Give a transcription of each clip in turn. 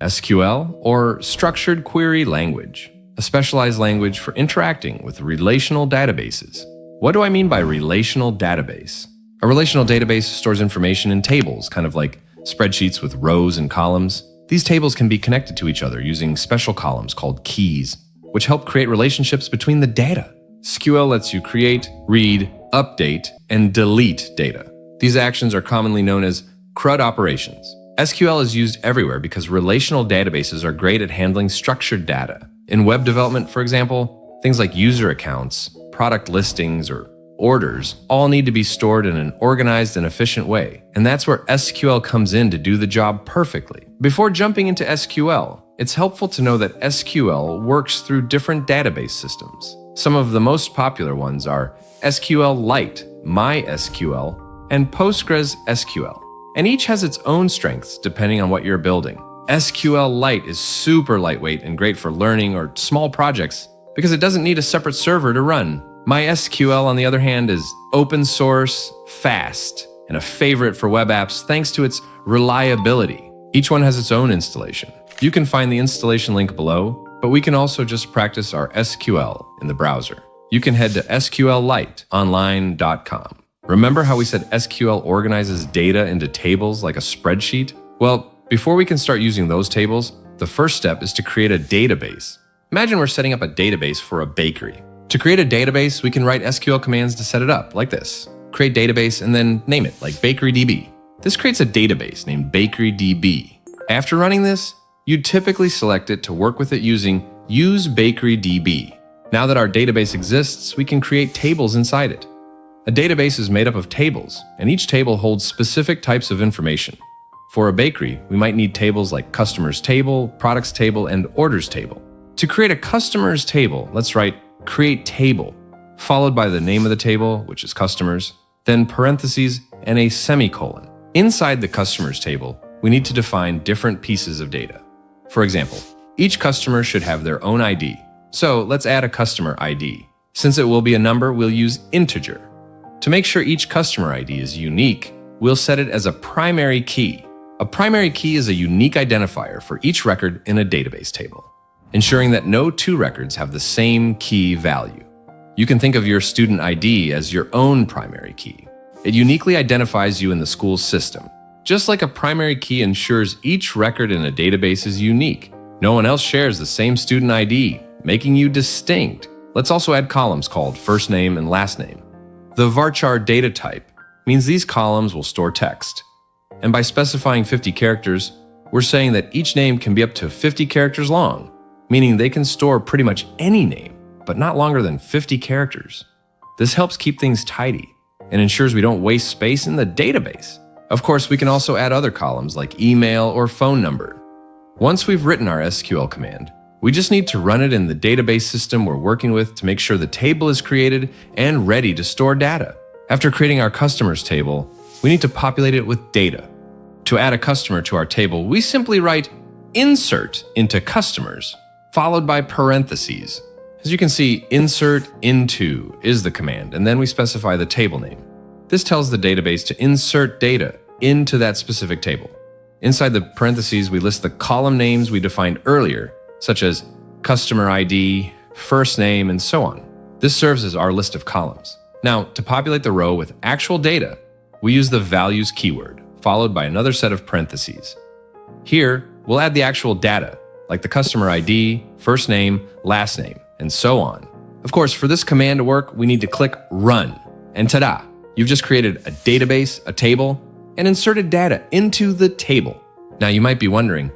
SQL, or Structured Query Language, a specialized language for interacting with relational databases. What do I mean by relational database? A relational database stores information in tables, kind of like spreadsheets with rows and columns. These tables can be connected to each other using special columns called keys, which help create relationships between the data. SQL lets you create, read, update, and delete data. These actions are commonly known as CRUD operations. SQL is used everywhere because relational databases are great at handling structured data. In web development, for example, things like user accounts, product listings, or orders all need to be stored in an organized and efficient way. And that's where SQL comes in to do the job perfectly. Before jumping into SQL, it's helpful to know that SQL works through different database systems. Some of the most popular ones are SQLite, MySQL, and PostgreSQL. And each has its own strengths depending on what you're building. SQLite is super lightweight and great for learning or small projects because it doesn't need a separate server to run. MySQL, on the other hand, is open source, fast, and a favorite for web apps thanks to its reliability. Each one has its own installation. You can find the installation link below, but we can also just practice our SQL in the browser. You can head to sqliteonline.com. Remember how we said SQL organizes data into tables like a spreadsheet? Well, before we can start using those tables, the first step is to create a database. Imagine we're setting up a database for a bakery. To create a database, we can write SQL commands to set it up, like this. Create database and then name it, like BakeryDB. This creates a database named BakeryDB. After running this, you'd typically select it to work with it using Use BakeryDB. Now that our database exists, we can create tables inside it. A database is made up of tables, and each table holds specific types of information. For a bakery, we might need tables like customers table, products table, and orders table. To create a customers table, let's write create table, followed by the name of the table, which is customers, then parentheses and a semicolon. Inside the customers table, we need to define different pieces of data. For example, each customer should have their own ID. So let's add a customer ID. Since it will be a number, we'll use integer. To make sure each customer ID is unique, we'll set it as a primary key. A primary key is a unique identifier for each record in a database table, ensuring that no two records have the same key value. You can think of your student ID as your own primary key. It uniquely identifies you in the school's system. Just like a primary key ensures each record in a database is unique. No one else shares the same student ID, making you distinct. Let's also add columns called first name and last name. The varchar data type means these columns will store text. And by specifying 50 characters, we're saying that each name can be up to 50 characters long, meaning they can store pretty much any name, but not longer than 50 characters. This helps keep things tidy and ensures we don't waste space in the database. Of course, we can also add other columns like email or phone number. Once we've written our SQL command, we just need to run it in the database system we're working with to make sure the table is created and ready to store data. After creating our customers table, we need to populate it with data. To add a customer to our table, we simply write insert into customers, followed by parentheses. As you can see, insert into is the command, and then we specify the table name. This tells the database to insert data into that specific table. Inside the parentheses, we list the column names we defined earlier, such as customer ID, first name, and so on. This serves as our list of columns. Now, to populate the row with actual data, we use the values keyword, followed by another set of parentheses. Here, we'll add the actual data, like the customer ID, first name, last name, and so on. Of course, for this command to work, we need to click Run, and ta-da! You've just created a database, a table, and inserted data into the table. Now, you might be wondering,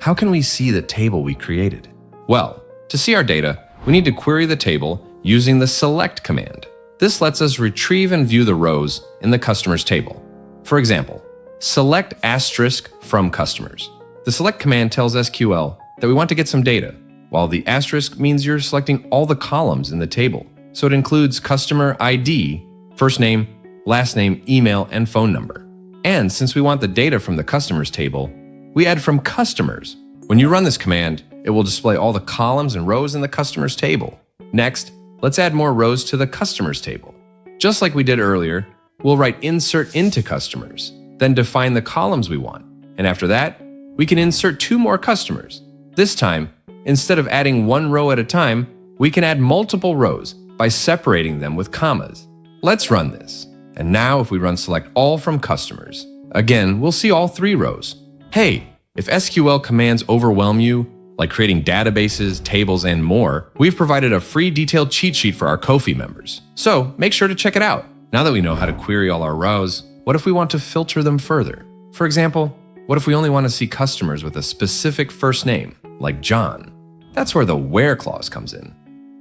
how can we see the table we created? Well, to see our data, we need to query the table using the select command. This lets us retrieve and view the rows in the customers table. For example, select asterisk from customers. The select command tells SQL that we want to get some data, while the asterisk means you're selecting all the columns in the table. So it includes customer ID, first name, last name, email, and phone number. And since we want the data from the customers table, we add from customers. When you run this command, it will display all the columns and rows in the customers table. Next, let's add more rows to the customers table. Just like we did earlier, we'll write insert into customers, then define the columns we want. And after that, we can insert 2 more customers. This time, instead of adding 1 row at a time, we can add multiple rows by separating them with commas. Let's run this. And now if we run select all from customers, again, we'll see all 3 rows. Hey, if SQL commands overwhelm you, like creating databases, tables, and more, we've provided a free detailed cheat sheet for our Kofi members. So make sure to check it out. Now that we know how to query all our rows, what if we want to filter them further? For example, what if we only want to see customers with a specific first name, like John? That's where the where clause comes in.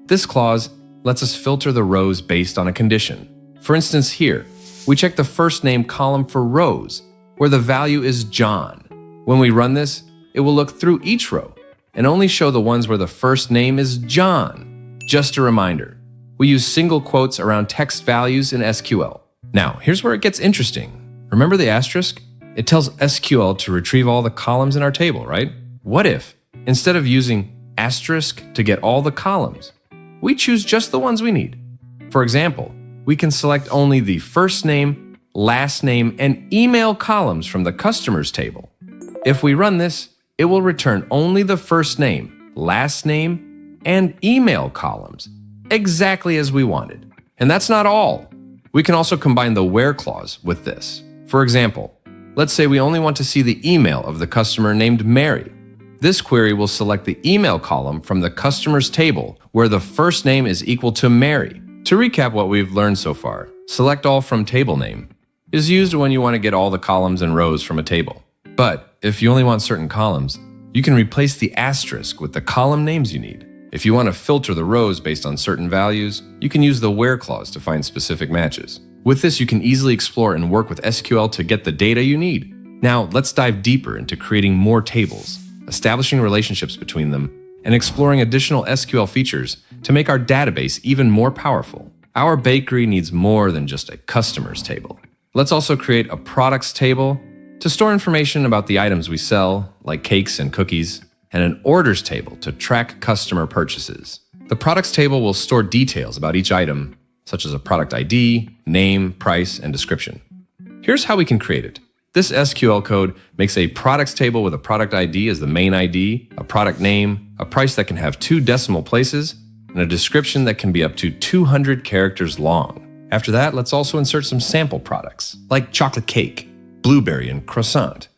This clause lets us filter the rows based on a condition. For instance, here, we check the first name column for rows, where the value is John. When we run this, it will look through each row and only show the ones where the first name is John. Just a reminder, we use single quotes around text values in SQL. Now, here's where it gets interesting. Remember the asterisk? It tells SQL to retrieve all the columns in our table, right? What if, instead of using asterisk to get all the columns, we choose just the ones we need? For example, we can select only the first name, last name, and email columns from the customers table. If we run this, it will return only the first name, last name, and email columns, exactly as we wanted. And that's not all. We can also combine the where clause with this. For example, let's say we only want to see the email of the customer named Mary. This query will select the email column from the customer's table where the first name is equal to Mary. To recap what we've learned so far, select all from table name is used when you want to get all the columns and rows from a table. But if you only want certain columns, you can replace the asterisk with the column names you need. If you want to filter the rows based on certain values, you can use the where clause to find specific matches. With this, you can easily explore and work with SQL to get the data you need. Now, let's dive deeper into creating more tables, establishing relationships between them, and exploring additional SQL features to make our database even more powerful. Our bakery needs more than just a customers table. Let's also create a products table to store information about the items we sell, like cakes and cookies, and an orders table to track customer purchases. The products table will store details about each item, such as a product ID, name, price, and description. Here's how we can create it. This SQL code makes a products table with a product ID as the main ID, a product name, a price that can have 2 decimal places, and a description that can be up to 200 characters long. After that, let's also insert some sample products, like chocolate cake, blueberry, and croissant.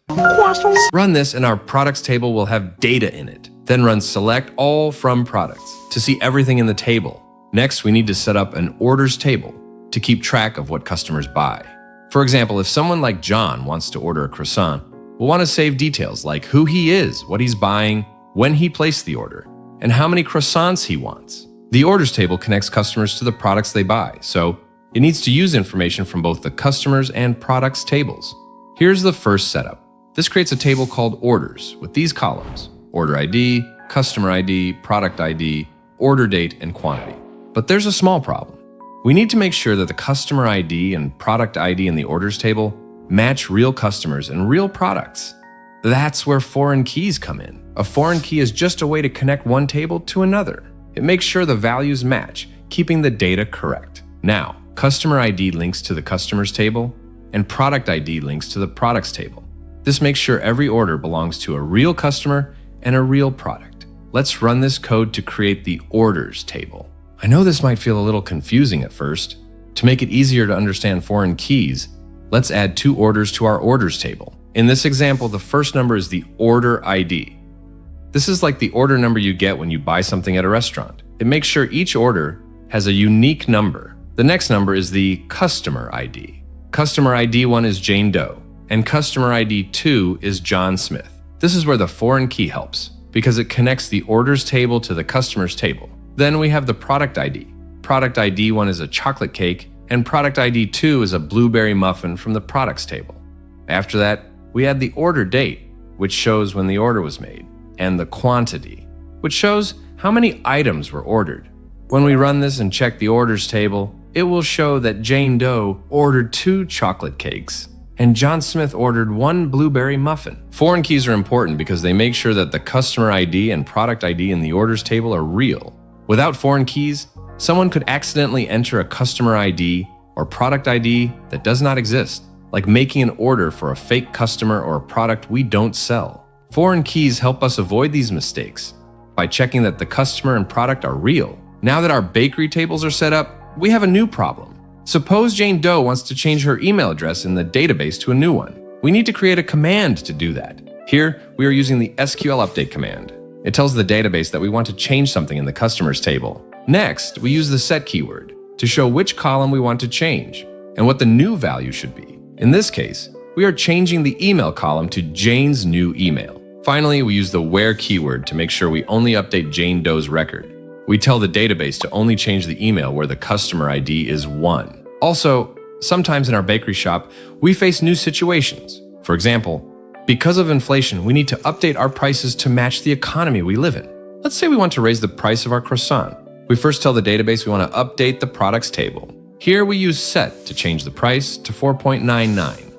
Run this and our products table will have data in it. Then run select all from products to see everything in the table. Next, we need to set up an orders table to keep track of what customers buy. For example, if someone like John wants to order a croissant, we'll want to save details like who he is, what he's buying, when he placed the order, and how many croissants he wants. The orders table connects customers to the products they buy, so it needs to use information from both the customers and products tables. Here's the first setup. This creates a table called orders with these columns: order ID, customer ID, product ID, order date, and quantity. But there's a small problem. We need to make sure that the customer ID and product ID in the orders table match real customers and real products. That's where foreign keys come in. A foreign key is just a way to connect one table to another. It makes sure the values match, keeping the data correct. Now, customer ID links to the customers table, and product ID links to the products table. This makes sure every order belongs to a real customer and a real product. Let's run this code to create the orders table. I know this might feel a little confusing at first. To make it easier to understand foreign keys, let's add 2 orders to our orders table. In this example, the first number is the order ID. This is like the order number you get when you buy something at a restaurant. It makes sure each order has a unique number. The next number is the customer ID. Customer ID 1 is Jane Doe, and customer ID 2 is John Smith. This is where the foreign key helps, because it connects the orders table to the customers table. Then we have the product ID. Product ID 1 is a chocolate cake, and product ID 2 is a blueberry muffin from the products table. After that, we add the order date, which shows when the order was made, and the quantity, which shows how many items were ordered. When we run this and check the orders table, it will show that Jane Doe ordered 2 chocolate cakes, and John Smith ordered 1 blueberry muffin. Foreign keys are important because they make sure that the customer ID and product ID in the orders table are real. Without foreign keys, someone could accidentally enter a customer ID or product ID that does not exist, like making an order for a fake customer or a product we don't sell. Foreign keys help us avoid these mistakes by checking that the customer and product are real. Now that our bakery tables are set up, we have a new problem. Suppose Jane Doe wants to change her email address in the database to a new one. We need to create a command to do that. Here, we are using the SQL update command. It tells the database that we want to change something in the customers table. Next, we use the set keyword to show which column we want to change and what the new value should be. In this case, we are changing the email column to Jane's new email. Finally, we use the where keyword to make sure we only update Jane Doe's record. We tell the database to only change the email where the customer ID is 1. Also, sometimes in our bakery shop, we face new situations. For example, because of inflation, we need to update our prices to match the economy we live in. Let's say we want to raise the price of our croissant. We first tell the database we want to update the products table. Here we use set to change the price to 4.99.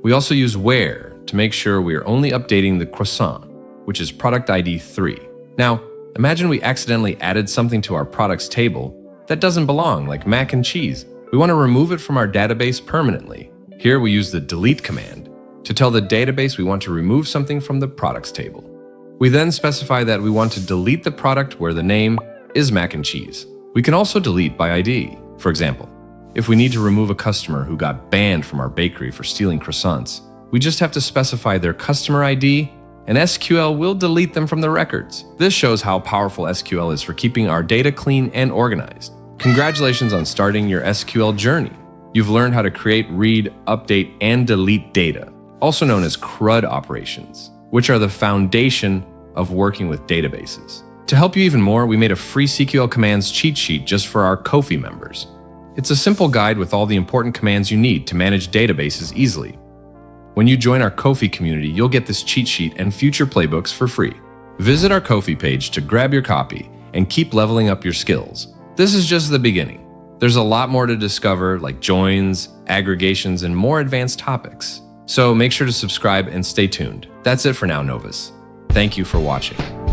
We also use where to make sure we are only updating the croissant, which is product ID 3. Now, imagine we accidentally added something to our products table that doesn't belong, like mac and cheese. We want to remove it from our database permanently. Here we use the delete command to tell the database we want to remove something from the products table. We then specify that we want to delete the product where the name is mac and cheese. We can also delete by ID. For example, if we need to remove a customer who got banned from our bakery for stealing croissants, we just have to specify their customer ID, and SQL will delete them from the records. This shows how powerful SQL is for keeping our data clean and organized. Congratulations on starting your SQL journey. You've learned how to create, read, update, and delete data, also known as CRUD operations, which are the foundation of working with databases. To help you even more, we made a free SQL commands cheat sheet just for our Kofi members. It's a simple guide with all the important commands you need to manage databases easily. When you join our Kofi community, you'll get this cheat sheet and future playbooks for free. Visit our Kofi page to grab your copy and keep leveling up your skills. This is just the beginning. There's a lot more to discover, like joins, aggregations, and more advanced topics. So make sure to subscribe and stay tuned. That's it for now, Novas. Thank you for watching.